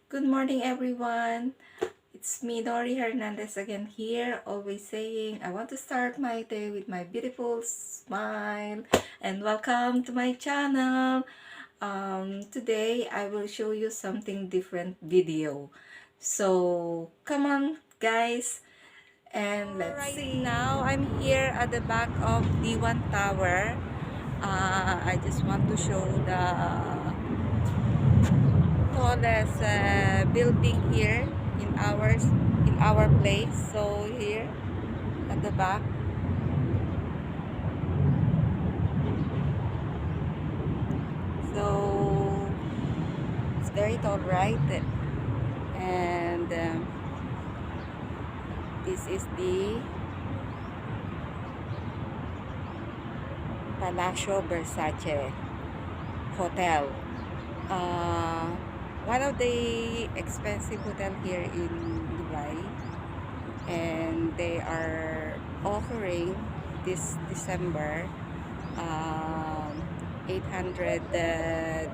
Good morning, everyone. It's me, Nori Hernandez, again here, always saying I want to start my day with my beautiful smile. And welcome to my channel. Today, I will show you something different video. So, come on, guys, and let's see. Now, I'm here at the back of D1 Tower. I just want to show the tallest building here in our place. So here at the back, so it's very tall, right? And this is the Palazzo Versace hotel, uh, one of the expensive hotel here in Dubai, and they are offering this December 800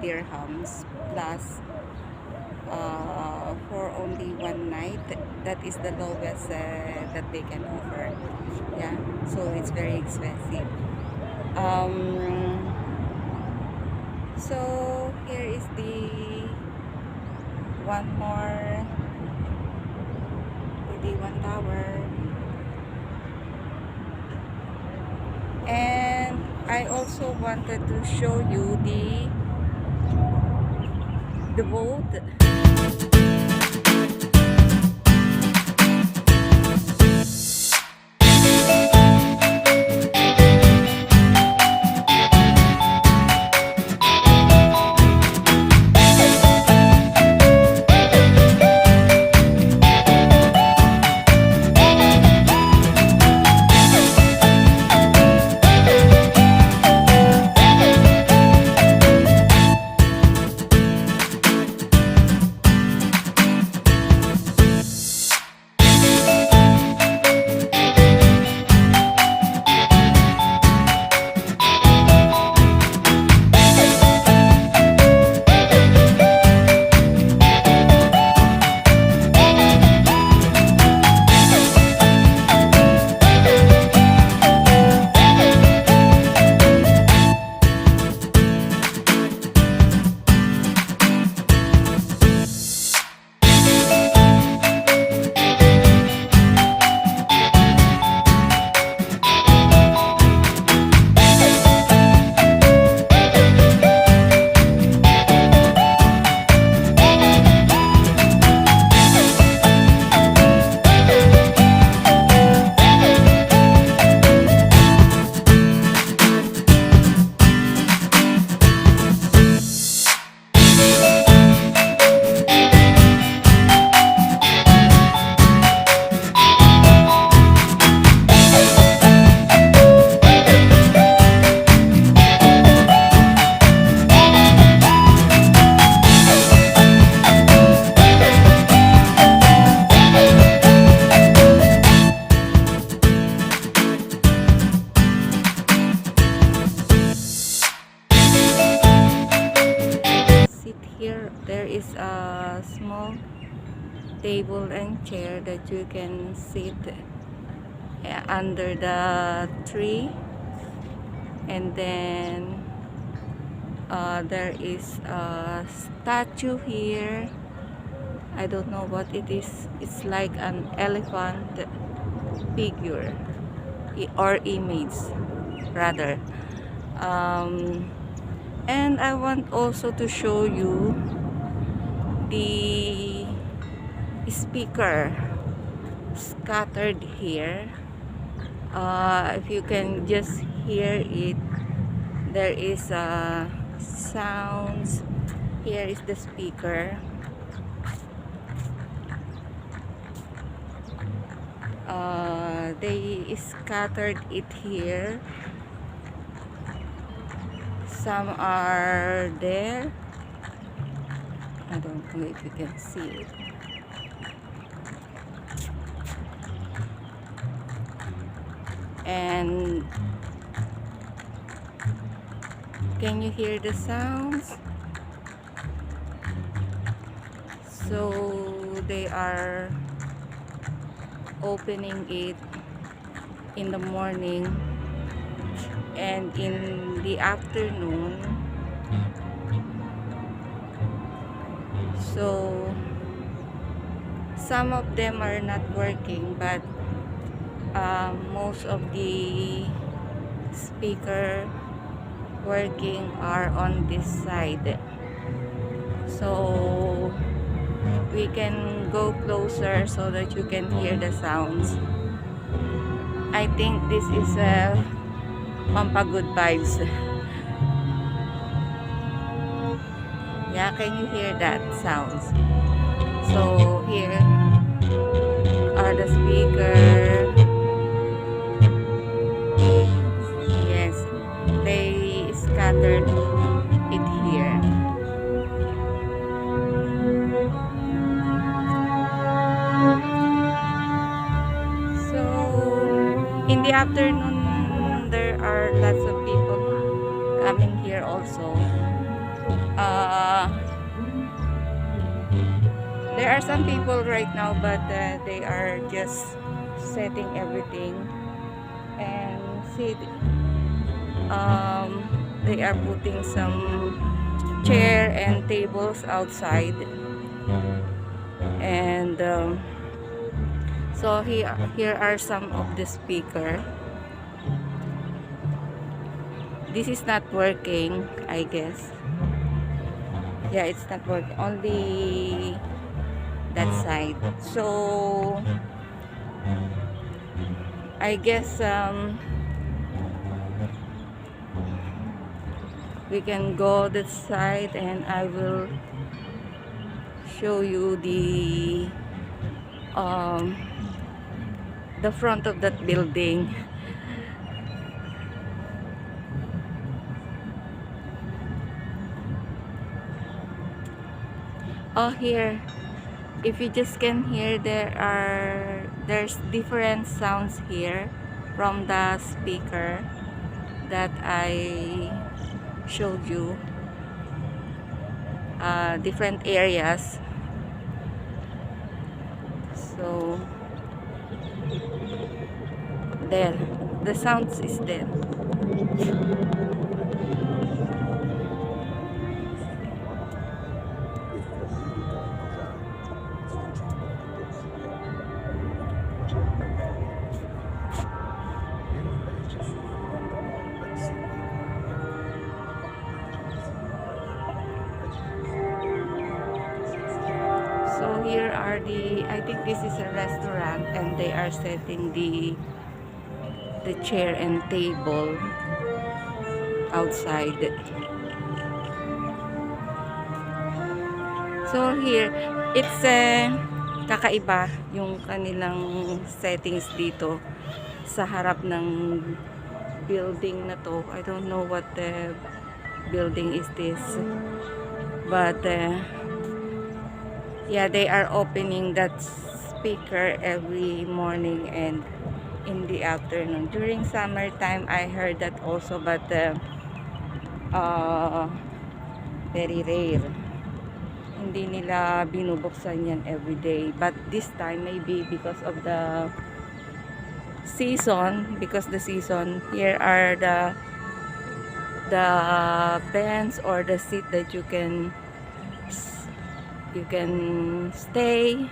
dirhams plus for only one night. That is the lowest that they can offer. Yeah, so it's very expensive. So here is the one more the one tower, and I also wanted to show you the boat. Sit here. There is a small table and chair that you can sit under the tree, and then there is a statue here. I don't know what it is. It's like an elephant figure or image rather. um, and I want also to show you the speaker scattered here. If you can just hear it, there is sounds. Here is the speaker. They scattered it here. Some are there. I don't know if you can see it. And can you hear the sounds? So they are opening it in the morning, and in the afternoon. So some of them are not working, but most of the speaker working are on this side. So we can go closer so that you can hear the sounds. I think this is a good vibes. Yeah, can you hear that sounds? So here are the speaker. Yes, they scattered it here. So in the afternoon there are lots of people coming here also. There are some people right now, but they are just setting everything, and see, they are putting some chair and tables outside, and so here are some of the speaker. This is not working, I guess. Yeah, it's not working, only that side. So I guess we can go this side, and I will show you the front of that building. Oh, here, if you just can hear, there's different sounds here from the speaker that I showed you. Different areas. So there, the sounds is there. So here are I think this is a restaurant, and they are setting the chair and table outside. So here, it's kakaiba yung kanilang settings dito sa harap ng building na to. I don't know what the building is this, but yeah, they are opening that speaker every morning and in the afternoon. During summertime, I heard that also, but very rare. Hindi nila binubuksan yan everyday. But this time, maybe because of the season, here are the bench or the seat that you can stay,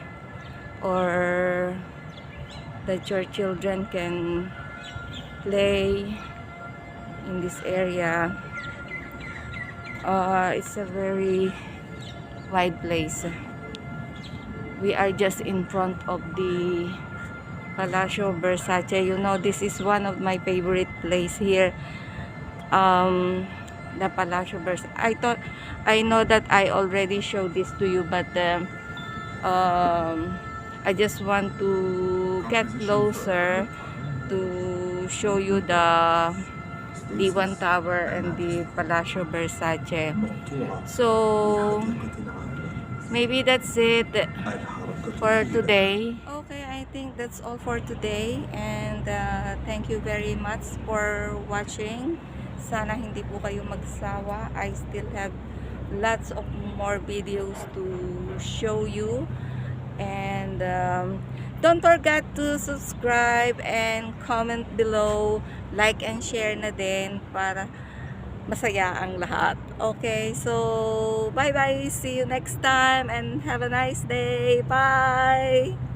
or that your children can play in this area. It's a very wide place. We are just in front of the Palazzo Versace. You know, this is one of my favorite place here. The Palazzo Versace. I know that I already showed this to you, but I just want to get closer to show you the D1 Tower and the Palazzo Versace. So maybe that's it for today. Okay, I think that's all for today, and thank you very much for watching. Sana hindi po kayo magsawa. I still have lots of more videos to show you. And don't forget to subscribe and comment below, like and share na din para masaya ang lahat. Okay, so bye bye, see you next time and have a nice day. Bye.